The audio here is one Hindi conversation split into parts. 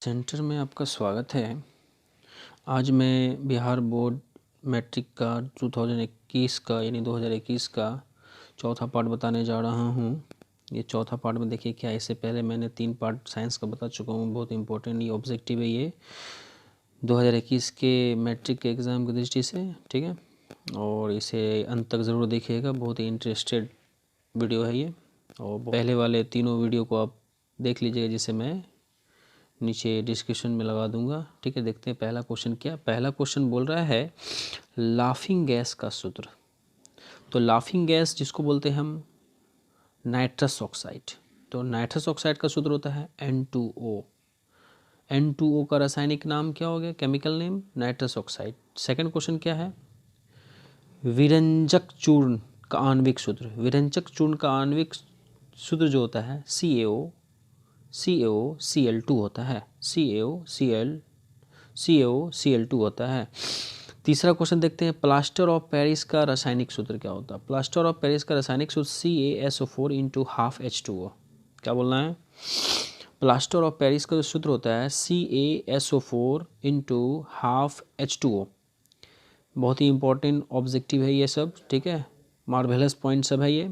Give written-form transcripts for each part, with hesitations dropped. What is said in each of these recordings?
सेंटर में आपका स्वागत है। आज मैं बिहार बोर्ड मैट्रिक का 2021 का यानी 2021 का चौथा पार्ट बताने जा रहा हूँ। ये चौथा पार्ट में देखिए क्या, इससे पहले मैंने 3 पार्ट साइंस का बता चुका हूँ। बहुत इंपॉर्टेंट ये ऑब्जेक्टिव है ये 2021 के मैट्रिक के एग्ज़ाम की दृष्टि से, ठीक है। और इसे अंत तक ज़रूर देखिएगा, बहुत ही इंटरेस्टेड वीडियो है ये। और पहले वाले तीनों वीडियो को आप देख लीजिएगा, जिसे मैं नीचे डिस्क्रिप्शन में लगा दूंगा, ठीक है। देखते हैं पहला क्वेश्चन क्या। पहला क्वेश्चन बोल रहा है लाफिंग गैस का सूत्र। तो लाफिंग गैस जिसको बोलते हैं हम नाइट्रस ऑक्साइड, तो नाइट्रस ऑक्साइड का सूत्र होता है N2O। N2O का रासायनिक नाम क्या हो गया, chemical name nitrous oxide. Second question क्या है, विरंजक चूर्ण का आणविक सूत्र। विरंजक चूर्ण का आणविक सूत्र जो होता है CaOCl2 होता है। CaOCl2 होता है। तीसरा क्वेश्चन देखते हैं, प्लास्टर ऑफ पेरिस का रासायनिक सूत्र क्या होता है। प्लास्टर ऑफ पेरिस का रासायनिक सूत्र CaSO4 इंटू हाफ H2O। क्या बोलना है, प्लास्टर ऑफ पेरिस का जो सूत्र होता है CaSO4 इंटू हाफ H2O। बहुत ही इंपॉर्टेंट ऑब्जेक्टिव है ये सब, ठीक है। मार्वेलस पॉइंट सब है ये।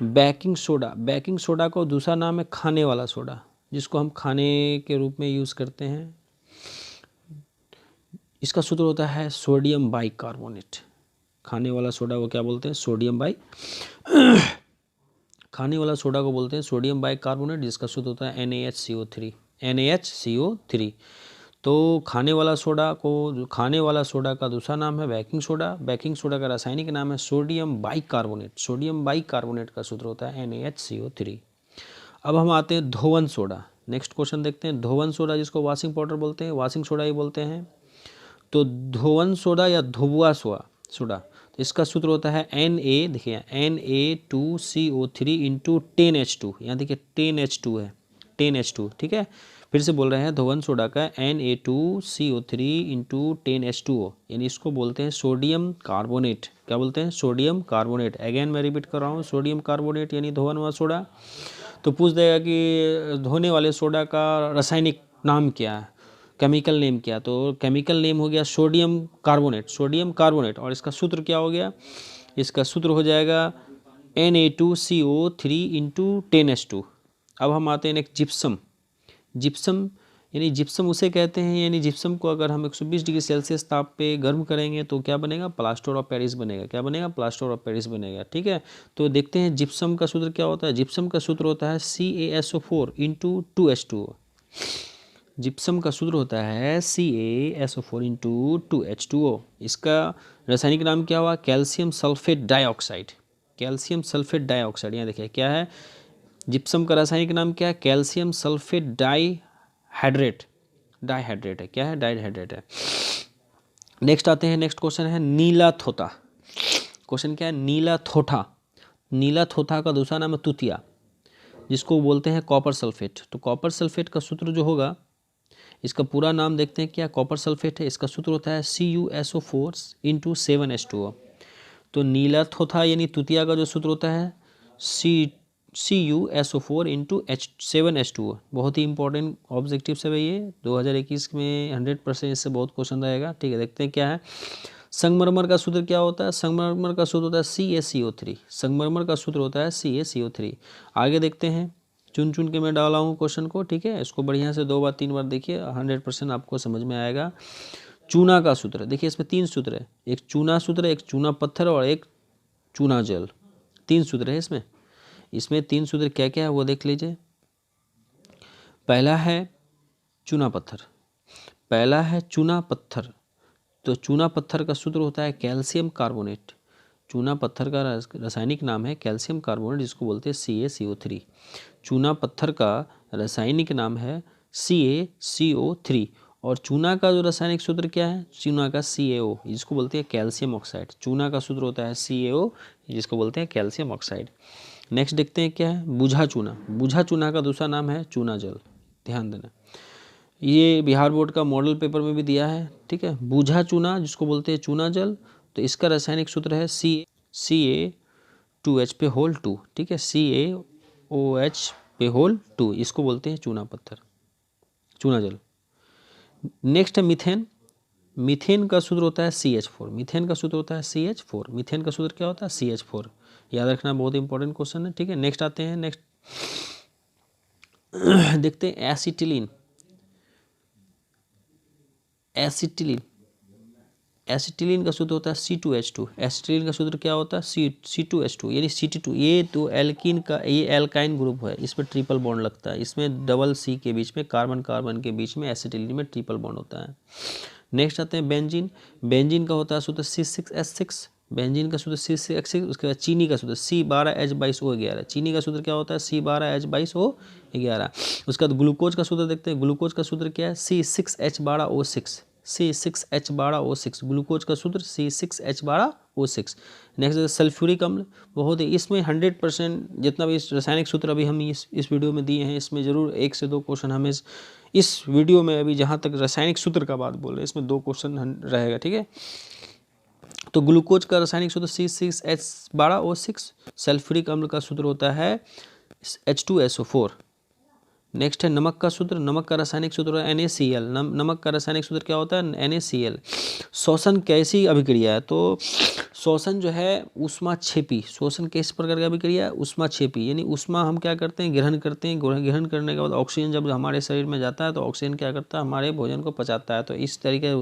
बेकिंग सोडा, बेकिंग सोडा का दूसरा नाम है खाने वाला सोडा, जिसको हम खाने के रूप में यूज़ करते हैं। इसका सूत्र होता है सोडियम बाइकार्बोनेट। खाने वाला सोडा को क्या बोलते हैं, खाने वाला सोडा को बोलते हैं सोडियम बाइकार्बोनेट, जिसका सूत्र होता है NaHCO3। तो खाने वाला सोडा का दूसरा नाम है बेकिंग सोडा। बेकिंग सोडा का रासायनिक नाम है सोडियम बाइकार्बोनेट। सोडियम बाइकार्बोनेट का सूत्र होता है NaHCO3। अब हम आते हैं धोवन सोडा। नेक्स्ट क्वेश्चन देखते हैं, धोवन सोडा जिसको वॉशिंग पाउडर बोलते हैं, वॉशिंग सोडा ही बोलते हैं। तो धोवन सोडा या धुबुआ सोडा, तो इसका सूत्र होता है देखिए Na2CO3 इंटू 10H2। यहाँ देखिए 10H2 है, 10H2, ठीक है। फिर से बोल रहे हैं, धोवन सोडा का Na2CO3 इंटू 10H2O, यानी इसको बोलते हैं सोडियम कार्बोनेट। क्या बोलते हैं, सोडियम कार्बोनेट। अगेन मैं रिपीट कर रहा हूँ, सोडियम कार्बोनेट यानी धोवन वाला सोडा। तो पूछ देगा कि धोने वाले सोडा का रासायनिक नाम क्या है, केमिकल नेम क्या, तो केमिकल नेम हो गया सोडियम कार्बोनेट। और इसका सूत्र क्या हो गया, इसका सूत्र हो जाएगा Na2CO3 इंटू 10H2। अब हम आते हैं नेक्स्ट जिप्सम यानी जिप्सम उसे कहते हैं, यानी जिप्सम को अगर हम 120 डिग्री सेल्सियस ताप पे गर्म करेंगे तो क्या बनेगा, प्लास्टर ऑफ पेरिस बनेगा। क्या बनेगा, प्लास्टर ऑफ पेरिस बनेगा, ठीक है। तो देखते हैं जिप्सम का सूत्र क्या होता है। जिप्सम का सूत्र होता है CaSO4 इंटू 2H2O। जिप्सम का सूत्र होता है CaSO4 इंटू 2H2O। इसका रासायनिक नाम क्या हुआ, calcium sulphate dioxide. Calcium sulphate dioxide, यहाँ देखिए क्या है, जिप्सम का रासायनिक नाम क्या है, कैल्शियम सल्फेट डाइहाइड्रेट है। क्या है, डाइहाइड्रेट है। नेक्स्ट आते हैं, नेक्स्ट क्वेश्चन है नीला थोथा। क्वेश्चन क्या है, नीला थोथा। नीला थोथा का दूसरा नाम है तुतिया, जिसको बोलते हैं कॉपर सल्फेट। तो कॉपर सल्फेट का सूत्र जो होगा, इसका पूरा नाम देखते हैं क्या, कॉपर सल्फेट है। इसका सूत्र होता है CuSO4 इंटू 7H2O। तो नीला थोथा यानी तुतिया का जो सूत्र होता है CuSO4 इंटू 7H2O। बहुत ही इंपॉर्टेंट ऑब्जेक्टिव है ये, 2021 में 100% इससे बहुत क्वेश्चन रहेगा, ठीक है। देखते हैं क्या है। संगमरमर का सूत्र क्या होता है, संगमरमर का सूत्र होता है CaCO3। संगमरमर का सूत्र होता है CaCO3। आगे देखते हैं, चुन चुन के मैं डाला हूँ क्वेश्चन को, ठीक है। इसको बढ़िया से 2 बार 3 बार देखिए, 100% आपको समझ में आएगा। चूना का सूत्र देखिए, इसमें 3 सूत्र है, एक चूना सूत्र, एक चूना पत्थर और एक चूना जल। 3 सूत्र है इसमें 3 सूत्र क्या क्या है वो देख लीजिए। पहला है चूना पत्थर। तो चूना पत्थर का सूत्र होता है कैल्शियम कार्बोनेट। चूना पत्थर का रासायनिक नाम है कैल्शियम कार्बोनेट, जिसको बोलते हैं CaCO3। चूना पत्थर का रासायनिक नाम है CaCO3। और चूना का जो रासायनिक सूत्र क्या है, चूना का CaO, जिसको बोलते हैं कैल्शियम ऑक्साइड। चूना का सूत्र होता है CaO, जिसको बोलते हैं कैल्शियम ऑक्साइड। नेक्स्ट देखते हैं क्या है, बुझा चूना का दूसरा नाम है चूना जल। ध्यान देना, ये बिहार बोर्ड का मॉडल पेपर में भी दिया है, ठीक है। बुझा चूना जिसको बोलते हैं चूना जल, तो इसका रासायनिक सूत्र है CaO2H पे होल 2, ठीक है। CaOH पे होल 2, इसको बोलते हैं चूना पत्थर। चूना जल। नेक्स्ट है मीथेन। मीथेन का सूत्र होता है CH4। मीथेन का सूत्र होता है CH4। मीथेन का सूत्र क्या होता है? CH4। याद रखना, बहुत इंपॉर्टेंट क्वेश्चन है, ठीक है। नेक्स्ट आते हैं, नेक्स्ट देखते हैं एसिटिलीन। एसिटिलीन, एसिटिलीन का सूत्र होता है C2H2। एसिटिलीन का सूत्र क्या होता है? C2H2 यानी CT2। ये तो एल्कीन का, ये एल्काइन ग्रुप है, इसमें ट्रिपल बॉन्ड लगता है, इसमें डबल C के बीच में, कार्बन कार्बन के बीच में एसिटिलीन में ट्रिपल बॉन्ड होता है। नेक्स्ट आते हैं बेंजीन। बेंजीन का होता है सूत्र C6H6। बेंजीन का सूत्र C6H6। उसके बाद चीनी का सूत्र C12H22O11। चीनी का सूत्र क्या होता है? C12H22O11। उसके बाद ग्लूकोज का सूत्र देखते हैं। ग्लूकोज का सूत्र क्या है? C6H12O6। C6H12O6 ग्लूकोज का सूत्र C6H12O6। नेक्स्ट सल्फ्यूरिक अम्ल, बहुत ही इसमें 100% जितना भी रासायनिक सूत्र अभी हम इस वीडियो में दिए हैं, इसमें जरूर 1 से 2 क्वेश्चन हमें इस वीडियो में, अभी जहाँ तक रासायनिक सूत्र का बात बोल रहे हैं, इसमें 2 क्वेश्चन रहेगा, ठीक है। तो ग्लूकोज का रासायनिक सूत्र C6H12O6। सल्फ्यूरिक अम्ल का सूत्र होता है H2SO4। नेक्स्ट है नमक का सूत्र। नमक का रासायनिक सूत्र है NaCl। नमक का रासायनिक सूत्र क्या होता है? NaCl। शोषण कैसी अभिक्रिया है? तो शोषण जो है ऊष्माक्षेपी। शोषण किस प्रकार की अभिक्रिया है? ऊष्माक्षेपी, यानी ऊष्मा हम क्या करते हैं? ग्रहण करते हैं। ग्रहण करने के बाद ऑक्सीजन जब हमारे शरीर में जाता है तो ऑक्सीजन क्या करता है? हमारे भोजन को पचाता है। तो इस तरीके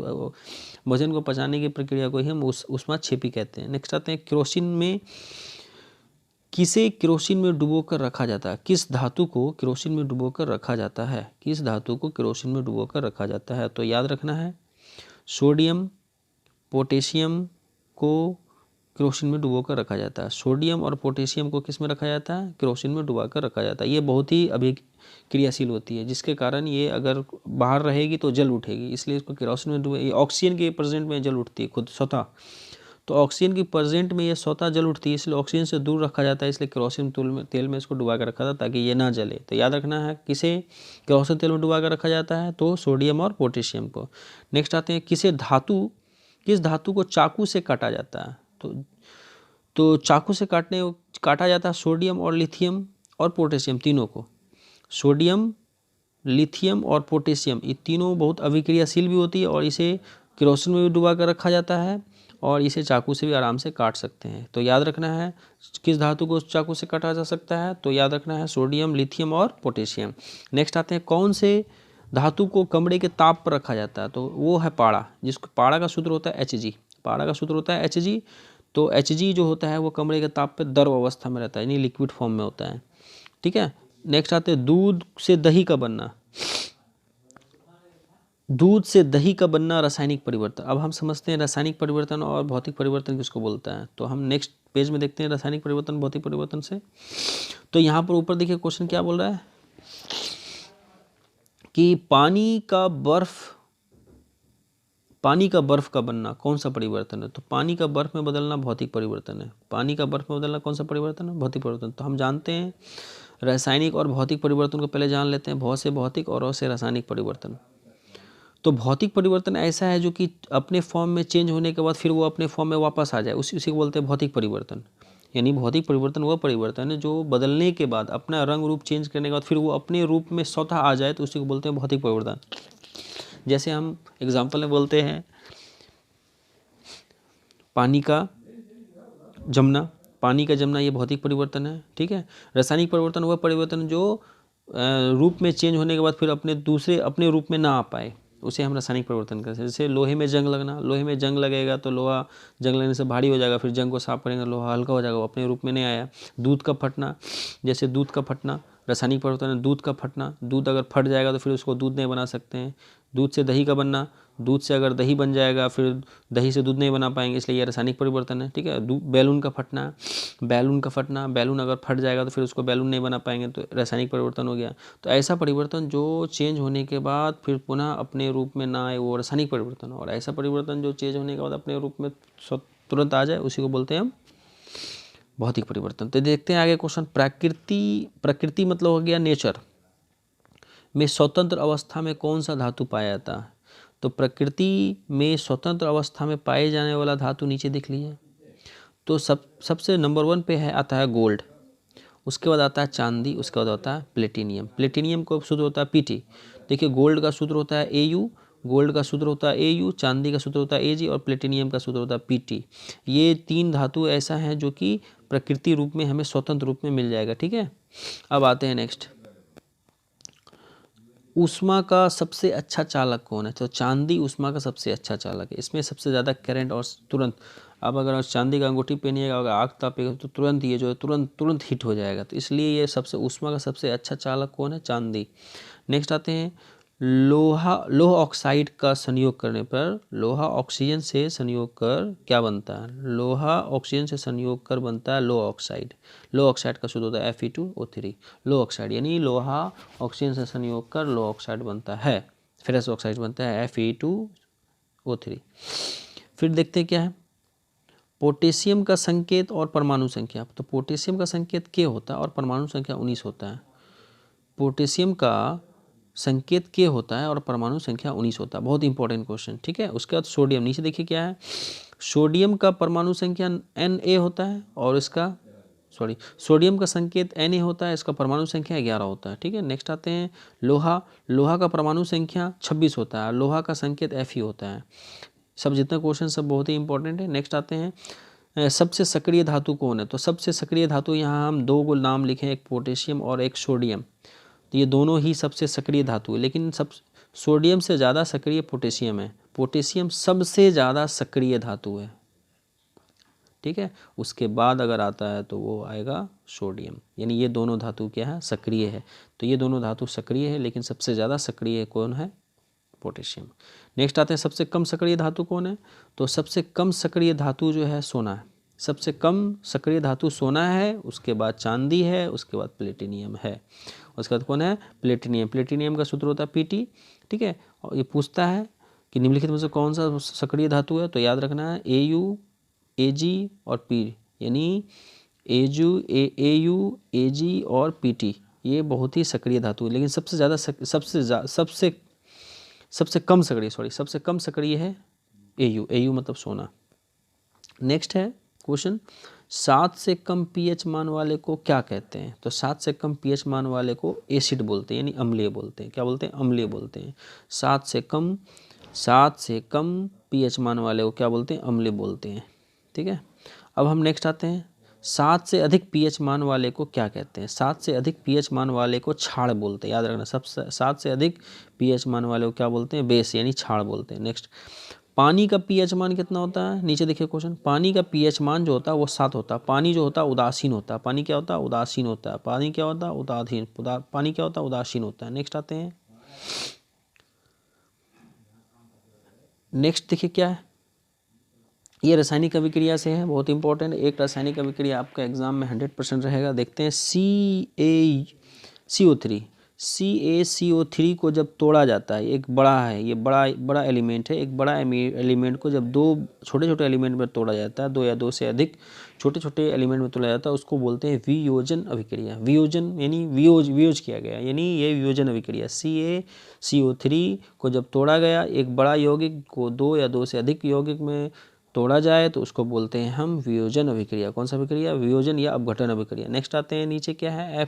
भोजन को पचाने की प्रक्रिया को ही हम ऊष्माक्षेपी कहते हैं। नेक्स्ट आते हैं केरोसिन में। किसे केरोसिन में डुबोकर रखा जाता है? किस धातु को केरोसिन में डुबोकर रखा जाता है? किस धातु को केरोसिन में डुबोकर रखा जाता है? तो याद रखना है, सोडियम पोटेशियम को केरोसिन में डुबोकर रखा जाता है। सोडियम और पोटेशियम को किस में रखा जाता है? केरोसिन में डुबाकर रखा जाता है। ये बहुत ही अभिक्रियाशील होती है, जिसके कारण ये अगर बाहर रहेगी तो जल उठेगी, इसलिए इसको केरोसिन में डुबो। ऑक्सीजन के प्रेजेंट में जल उठती है खुद स्वतः, तो ऑक्सीजन की प्रेजेंट में ये स्वतः जल उठती है, इसलिए ऑक्सीजन से दूर रखा जाता है, इसलिए केरोसिन तेल में इसको डुबा कर रखा था ताकि ये ना जले। तो याद रखना है, किसे केरोसिन तेल में डुबा कर रखा जाता है? तो सोडियम और पोटेशियम को। नेक्स्ट आते हैं किस धातु को चाकू से काटा जाता है? तो चाकू से काटा जाता है सोडियम और लिथियम और पोटेशियम, तीनों को। सोडियम, लिथियम और पोटेशियम, ये तीनों बहुत अभिक्रियाशील भी होती है और इसे केरोसिन में भी डुबा कर रखा जाता है और इसे चाकू से भी आराम से काट सकते हैं। तो याद रखना है, किस धातु को चाकू से काटा जा सकता है? तो याद रखना है सोडियम, लिथियम और पोटेशियम। नेक्स्ट आते हैं कौन से धातु को कमरे के ताप पर रखा जाता है? तो वो है पाड़ा, जिसको पाड़ा का सूत्र होता है Hg। पाड़ा का सूत्र होता है Hg। तो Hg जो होता है वो कमरे के ताप पर द्रव अवस्था में रहता है, यानी लिक्विड फॉर्म में होता है, ठीक है। नेक्स्ट आते हैं दूध से दही का बनना। दूध से दही का बनना रासायनिक परिवर्तन। अब हम समझते हैं रासायनिक परिवर्तन और भौतिक परिवर्तन किसको बोलता है। तो हम नेक्स्ट पेज में देखते हैं रासायनिक परिवर्तन भौतिक परिवर्तन से। तो यहाँ पर ऊपर देखिए क्वेश्चन क्या बोल रहा है कि पानी का बर्फ का बनना कौन सा परिवर्तन है? तो पानी का बर्फ में बदलना भौतिक परिवर्तन है। पानी का बर्फ में बदलना कौन सा परिवर्तन है? भौतिक परिवर्तन। तो हम जानते हैं रासायनिक और भौतिक परिवर्तन को पहले जान लेते हैं। भौ से भौतिक और से रासायनिक परिवर्तन। तो भौतिक परिवर्तन ऐसा है जो कि अपने फॉर्म में चेंज होने के बाद फिर वो अपने फॉर्म में वापस आ जाए, उसी को बोलते हैं भौतिक परिवर्तन। यानी भौतिक परिवर्तन वह परिवर्तन है जो बदलने के बाद, अपना रंग रूप चेंज करने के बाद फिर वो अपने रूप में स्वतः आ जाए, तो उसी को बोलते हैं भौतिक परिवर्तन। जैसे हम एग्जाम्पल में बोलते हैं पानी का जमना, ये भौतिक परिवर्तन है, ठीक है। रासायनिक परिवर्तन वह परिवर्तन जो रूप में चेंज होने के बाद फिर अपने रूप में ना आ पाए, उसे हम रासायनिक परिवर्तन करते हैं। जैसे लोहे में जंग लगना, लोहे में जंग लगेगा तो लोहा जंग लगने से भारी हो जाएगा, फिर जंग को साफ करेंगे, लोहा हल्का हो जाएगा, वो अपने रूप में नहीं आया। दूध का फटना, जैसे दूध का फटना रासायनिक परिवर्तन है। दूध का फटना, दूध अगर फट जाएगा तो फिर उसको दूध नहीं बना सकते हैं। दूध से दही का बनना, दूध से अगर दही बन जाएगा फिर दही से दूध नहीं बना पाएंगे, इसलिए यह रासायनिक परिवर्तन है, ठीक है। बैलून का फटना, बैलून अगर फट जाएगा तो फिर उसको बैलून नहीं बना पाएंगे, तो रासायनिक परिवर्तन हो गया। तो ऐसा परिवर्तन जो चेंज होने के बाद फिर पुनः अपने रूप में ना आए, वो रासायनिक परिवर्तन। और ऐसा परिवर्तन जो चेंज होने के बाद अपने रूप में तुरंत आ जाए, उसी को बोलते हैं हम भौतिक परिवर्तन। तो देखते हैं आगे क्वेश्चन। प्रकृति मतलब हो गया नेचर में स्वतंत्र अवस्था में कौन सा धातु पाया जाता है? तो प्रकृति में स्वतंत्र अवस्था में पाए जाने वाला धातु नीचे दिख लीजिए। तो सबसे नंबर 1 पे आता है गोल्ड, उसके बाद आता है चांदी, उसके बाद आता है प्लेटिनियम। प्लेटिनियम को सूत्र होता है Pt। देखिए गोल्ड का सूत्र होता है AU, गोल्ड का सूत्र होता है AU, चांदी का सूत्र होता है AG और प्लेटिनियम का सूत्र होता है PT। ये 3 धातु ऐसा है जो कि प्रकृति रूप में हमें स्वतंत्र रूप में मिल जाएगा, ठीक है। अब आते हैं नेक्स्ट, ऊष्मा का सबसे अच्छा चालक कौन है? तो चांदी ऊष्मा का सबसे अच्छा चालक है, इसमें सबसे ज़्यादा करंट और तुरंत, अब अगर चांदी का अंगूठी पहनिएगा अगर आग तापेगा तो तुरंत ये जो है तुरंत हिट हो जाएगा, तो इसलिए ये सबसे ऊष्मा का सबसे अच्छा चालक कौन है? चांदी। नेक्स्ट आते हैं, लोह ऑक्साइड का संयोग करने पर लोहा ऑक्सीजन से संयोग कर क्या बनता है? लोहा ऑक्सीजन से संयोग कर बनता है लोह ऑक्साइड। लोह ऑक्साइड का सूत्र होता है Fe2O3। लोह ऑक्साइड यानी लोहा ऑक्सीजन से संयोग कर लोह ऑक्साइड बनता है, फेरस ऑक्साइड बनता है Fe2O3। फिर देखते हैं क्या है, पोटेशियम का संकेत और परमाणु संख्या। तो पोटेशियम का संकेत K होता है और परमाणु संख्या 19 होता है। पोटेशियम का संकेत K होता है और परमाणु संख्या 19 होता है, बहुत इंपॉर्टेंट क्वेश्चन, ठीक है। उसके बाद सोडियम, नीचे देखिए क्या है, सोडियम का परमाणु संख्या Na होता है और इसका सोडियम का संकेत Na होता है, इसका परमाणु संख्या 11 होता है, ठीक है। नेक्स्ट आते हैं लोहा, लोहा का परमाणु संख्या 26 होता है, लोहा का संकेत Fe होता है। सब जितने क्वेश्चन सब बहुत ही इंपॉर्टेंट है। नेक्स्ट आते हैं सबसे सक्रिय धातु कौन है? तो सबसे सक्रिय धातु यहाँ हम 2 को नाम लिखे, एक पोटेशियम और एक सोडियम। तो ये दोनों ही सबसे सक्रिय धातु है, लेकिन सब सोडियम से ज़्यादा सक्रिय पोटेशियम है। पोटेशियम सबसे ज़्यादा सक्रिय धातु है, ठीक है। उसके बाद अगर आता है तो वो आएगा सोडियम, यानी ये दोनों धातु क्या है? सक्रिय है। तो ये दोनों धातु सक्रिय है, लेकिन सबसे ज़्यादा सक्रिय कौन है? पोटेशियम। नेक्स्ट आते हैं सबसे कम सक्रिय धातु कौन है? तो सबसे कम सक्रिय धातु जो है सोना है। सबसे कम सक्रिय धातु सोना है, उसके बाद चांदी है, उसके बाद प्लेटिनियम है। उसके बाद कौन है? प्लेटिनियम। प्लेटिनियम का सूत्र होता है PT, ठीक है। और ये पूछता है कि निम्नलिखित में से कौन सा सक्रिय धातु है? तो याद रखना है AU, AG और P, यानी AU, AG और PT ये बहुत ही सक्रिय धातु है, लेकिन सबसे कम सक्रिय है AU मतलब सोना। नेक्स्ट है क्वेश्चन, 7 से कम pH मान वाले को क्या कहते हैं? तो 7 से कम pH मान वाले को एसिड बोलते हैं, यानी अम्लीय बोलते हैं। क्या बोलते हैं? अम्लीय बोलते हैं। 7 से कम pH मान वाले को क्या बोलते हैं? अम्लीय बोलते हैं, ठीक है। अब हम नेक्स्ट आते हैं, 7 से अधिक pH मान वाले को क्या कहते हैं? 7 से अधिक pH मान वाले को क्षार बोलते हैं, याद रखना। 7 से अधिक pH मान वाले को क्या बोलते हैं? बेस यानी क्षार बोलते हैं। नेक्स्ट, पानी का pH मान कितना होता है? नीचे देखिए क्वेश्चन, पानी का pH मान जो होता है वो 7 होता है। पानी जो होता है उदासीन होता है। पानी क्या होता है? उदासीन होता है। पानी क्या होता है? पानी क्या होता है? उदासीन होता है। नेक्स्ट आते हैं, नेक्स्ट देखिए क्या है, ये रासायनिक अभिक्रिया से है, बहुत इंपॉर्टेंट। एक रासायनिक अभिक्रिया आपका एग्जाम में 100% रहेगा। देखते हैं CaCO3 को जब तोड़ा जाता है, एक बड़ा है, ये बड़ा एलिमेंट है, एक बड़ा एलिमेंट को जब 2 छोटे छोटे एलिमेंट में तोड़ा जाता है, 2 या 2 से अधिक छोटे छोटे एलिमेंट में तोड़ा जाता है, उसको बोलते हैं वियोजन अभिक्रिया। वियोजन यानी वियोज किया गया, यानी ये वियोजन अभिक्रिया। CaCO3 को जब तोड़ा गया, एक बड़ा यौगिक को 2 या 2 से अधिक यौगिक में तोड़ा जाए तो उसको बोलते हैं हम वियोजन अभिक्रिया। कौन सा अभिक्रिया? वियोजन या अपघटन अभिक्रिया। नेक्स्ट आते हैं, नीचे क्या है?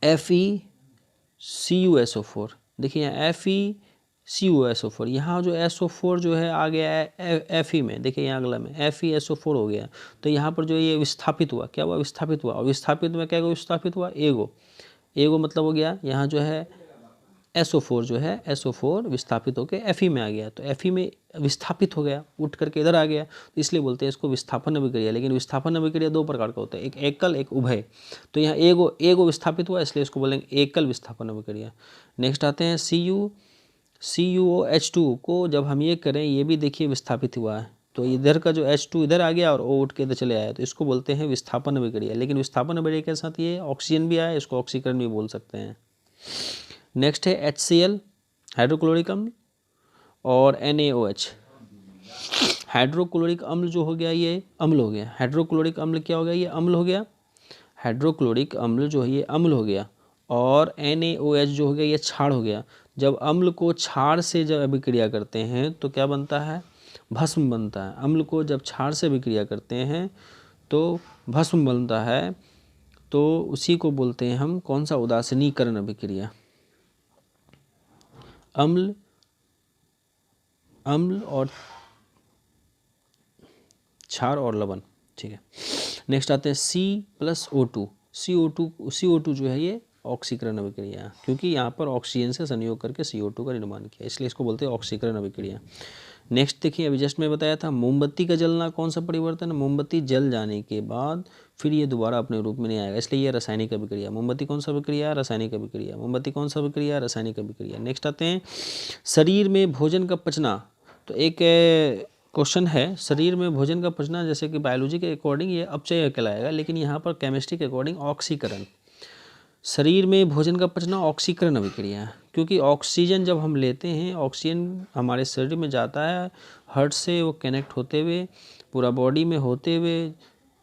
FeCuSO4। देखिए यहाँ FeCuSO4, यहाँ जो SO4 जो है आ गया है Fe में, देखिए यहाँ अगला में FeSO4 हो गया। तो यहाँ पर जो ये विस्थापित हुआ, क्या हुआ? विस्थापित हुआ। और विस्थापित में क्या विस्थापित हुआ? एगो मतलब हो गया, यहाँ जो है SO4 जो है SO4 विस्थापित होकर Fe में आ गया, तो Fe में विस्थापित हो गया, उठ करके इधर आ गया, तो इसलिए बोलते हैं इसको विस्थापन अभिक्रिया। लेकिन विस्थापन अभिक्रिया 2 प्रकार का होता है, एक एकल, एक उभय। तो यहाँ एगो विस्थापित हुआ, इसलिए इसको बोलेंगे एकल विस्थापन अभिक्रिया। नेक्स्ट आते हैं CuOH2 को जब हम ये करें, ये भी देखिए विस्थापित हुआ है, तो इधर का जो H2 इधर आ गया और O उठ के इधर चले आया, तो इसको बोलते हैं विस्थापन अभिक्रिया। लेकिन विस्थापन अभिक्रिया के साथ ये ऑक्सीजन भी आया, इसको ऑक्सीकरण भी बोल सकते हैं। नेक्स्ट है HCl हाइड्रोक्लोरिक अम्ल और NaOH। हाइड्रोक्लोरिक अम्ल जो हो गया ये अम्ल हो गया। हाइड्रोक्लोरिक अम्ल क्या हो गया? ये अम्ल हो गया। हाइड्रोक्लोरिक अम्ल जो है ये अम्ल हो गया, और NaOH जो हो गया ये क्षार हो गया। जब अम्ल को क्षार से जब अभिक्रिया करते हैं तो क्या बनता है? भस्म बनता है। अम्ल को जब क्षार से अभिक्रिया करते हैं तो भस्म बनता है। तो उसी को बोलते हैं हम कौन सा, उदासीनीकरण अभिक्रिया। अम्ल और क्षार और लवण, ठीक है। नेक्स्ट आते हैं C+O2। CO2 जो है ये ऑक्सीकरण अभिक्रिया है, क्योंकि यहाँ पर ऑक्सीजन से संयोग करके CO2 का निर्माण किया, इसलिए इसको बोलते हैं ऑक्सीकरण अभिक्रिया। नेक्स्ट देखिए, अभी जस्ट मैं बताया था मोमबत्ती का जलना कौन सा परिवर्तन है, मोमबत्ती जल जाने के बाद फिर ये दोबारा अपने रूप में नहीं आएगा, इसलिए ये रासायनिक अभिक्रिया। मोमबत्ती कौन सा अभिक्रिया, रासायनिक अभिक्रिया। मोमबत्ती कौन सा अभिक्रिया, रासायनिक अभिक्रिया। नेक्स्ट आते हैं शरीर में भोजन का पचना। तो एक क्वेश्चन है, शरीर में भोजन का पचना, जैसे कि बायोलॉजी के अकॉर्डिंग ये अपचय कहलाएगा, लेकिन यहाँ पर केमिस्ट्री के अकॉर्डिंग ऑक्सीकरण। शरीर में भोजन का पचना ऑक्सीकरण अभिक्रिया है, क्योंकि ऑक्सीजन जब हम लेते हैं, ऑक्सीजन हमारे शरीर में जाता है, हार्ट से वो कनेक्ट होते हुए पूरा बॉडी में होते हुए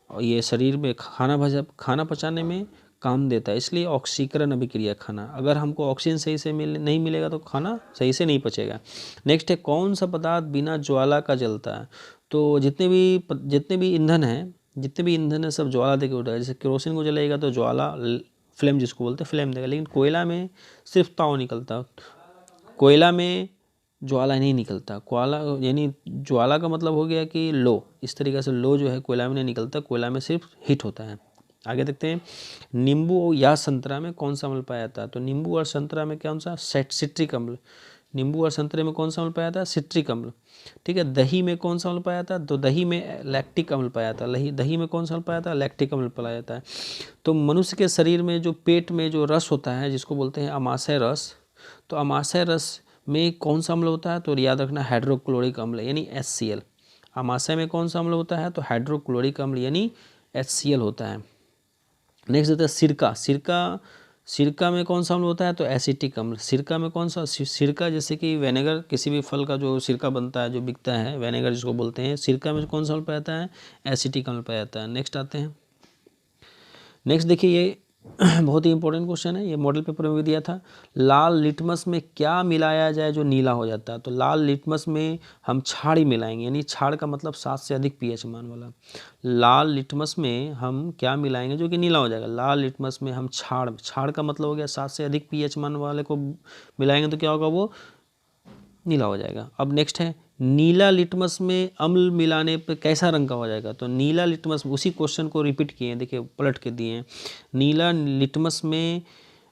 ये शरीर में खाना पचाने में काम देता है, इसलिए ऑक्सीकरण अभिक्रिया खाना। अगर हमको ऑक्सीजन सही से नहीं मिलेगा तो खाना सही से नहीं पचेगा। नेक्स्ट है कौन सा पदार्थ बिना ज्वाला का जलता है। तो जितने भी ईंधन है सब ज्वाला देकर उठा है। जैसे केरोसिन को जलाएगा तो ज्वाला, फ्लेम जिसको बोलते हैं, फ्लेम देगा, लेकिन कोयला में सिर्फ ताव निकलता, कोयला में ज्वाला नहीं निकलता। कोयला यानी ज्वाला का मतलब हो गया कि लो, इस तरीके से लो जो है कोयला में नहीं निकलता, कोयला में सिर्फ हीट होता है। आगे देखते हैं, नींबू या संतरा में कौन सा अम्ल पाया जाता है। तो नींबू और संतरा में कौन सा, सिट्रिक अम्ल। नींबू और संतरे में कौन सा अम्ल पाया जाता है, सिट्रिक अम्ल, ठीक है। दही में कौन सा अम्ल पाया जाता है, तो दही में लैक्टिक अम्ल पाया जाता है। दही में कौन सा अम्ल पाया जाता है, लैक्टिक अम्ल पाया जाता है। तो मनुष्य के शरीर में जो पेट में जो रस होता है, जिसको बोलते हैं अमाशय रस, तो अमाशय रस में कौन सा अम्ल होता है, तो याद रखना हाइड्रोक्लोरिक अम्ल यानी HCl। अमाशय में कौन सा अम्ल होता है, तो हाइड्रोक्लोरिक अम्ल यानी HCl होता है। नेक्स्ट होता है सिरका। सिरका में कौन सा अम्ल होता है, तो एसिटिक अम्ल। सिरका में कौन सा, सिरका जैसे कि विनेगर, किसी भी फल का जो सिरका बनता है, जो बिकता है, विनेगर जिसको बोलते हैं, सिरका में कौन सा अम्ल पाया जाता है, एसिटिक अम्ल पाया जाता है। नेक्स्ट आते हैं, नेक्स्ट देखिए, ये बहुत ही इंपॉर्टेंट क्वेश्चन है, ये मॉडल पेपर में भी दिया था। लाल लिटमस में क्या मिलाया जाए जो नीला हो जाता है। तो लाल लिटमस में हम क्षार ही मिलाएंगे, यानी क्षार का मतलब 7 से अधिक pH मान वाला। लाल लिटमस में हम क्या मिलाएंगे जो कि नीला हो जाएगा, लाल लिटमस में हम क्षार का मतलब हो गया 7 से अधिक pH मान वाले को मिलाएंगे तो क्या होगा, वो नीला हो जाएगा। अब नेक्स्ट है, नीला लिटमस में अम्ल मिलाने पे कैसा रंग का हो जाएगा। तो नीला लिटमस, उसी क्वेश्चन को रिपीट किए हैं, देखिए पलट के दिए हैं। नीला लिटमस में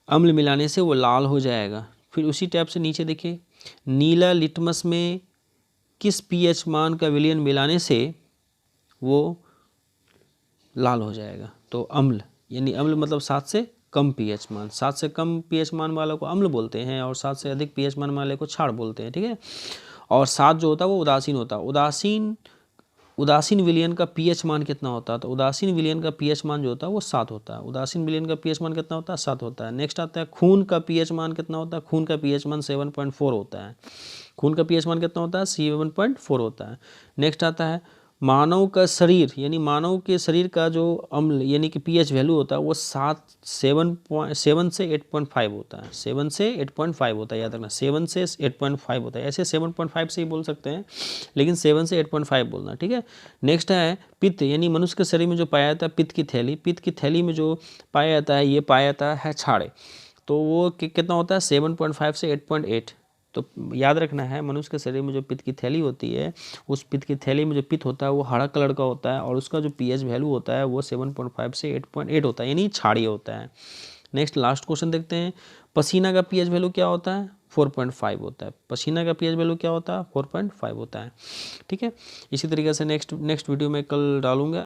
अम्ल मिलाने से वो लाल हो जाएगा। फिर उसी टाइप से नीचे देखिए, नीला लिटमस में किस pH मान का विलयन मिलाने से वो लाल हो जाएगा। तो अम्ल, यानी अम्ल मतलब 7 से कम pH मान, 7 से कम pH मान वालों को अम्ल बोलते हैं और 7 से अधिक pH मान वाले को क्षार बोलते हैं, ठीक है। और 7 जो होता है वो उदासीन होता है। उदासीन विलयन का pH मान कितना होता है, तो उदासीन विलयन का pH मान जो होता है वो 7 होता है। उदासीन विलयन का pH मान कितना होता है, 7 होता है। नेक्स्ट आता है खून का pH मान कितना होता है, खून का pH मान 7.4 होता है। खून का pH मान कितना होता है, 7.4 होता है। नेक्स्ट आता है मानव का शरीर, यानी मानव के शरीर का जो अम्ल यानी कि pH वैल्यू होता है वो 7 से 8.5 होता है। 7 से 8.5 होता है, याद रखना 7 से 8.5 होता है। ऐसे 7.5 से ही बोल सकते हैं, लेकिन 7 से 8.5 बोलना, ठीक है। नेक्स्ट है पित्त, यानी मनुष्य के शरीर में जो पाया जाता है पित्त की थैली। पित्त की थैली में जो पाया जाता है, ये पाया जाता है छाड़े। तो वो कितना होता है, 7.5 से 8.8। तो याद रखना है, मनुष्य के शरीर में जो पित्त की थैली होती है, उस पित्त की थैली में जो पित्त होता है वो हरा कलर का होता है और उसका जो pH वैल्यू होता है वो 7.5 से 8.8 होता है, यानी क्षारीय होता है। नेक्स्ट लास्ट क्वेश्चन देखते हैं, पसीना का pH वैल्यू क्या होता है, 4.5 होता है। पसीना का pH वैल्यू क्या होता है, 4.5 होता है, ठीक है। इसी तरीके से नेक्स्ट वीडियो में कल डालूंगा।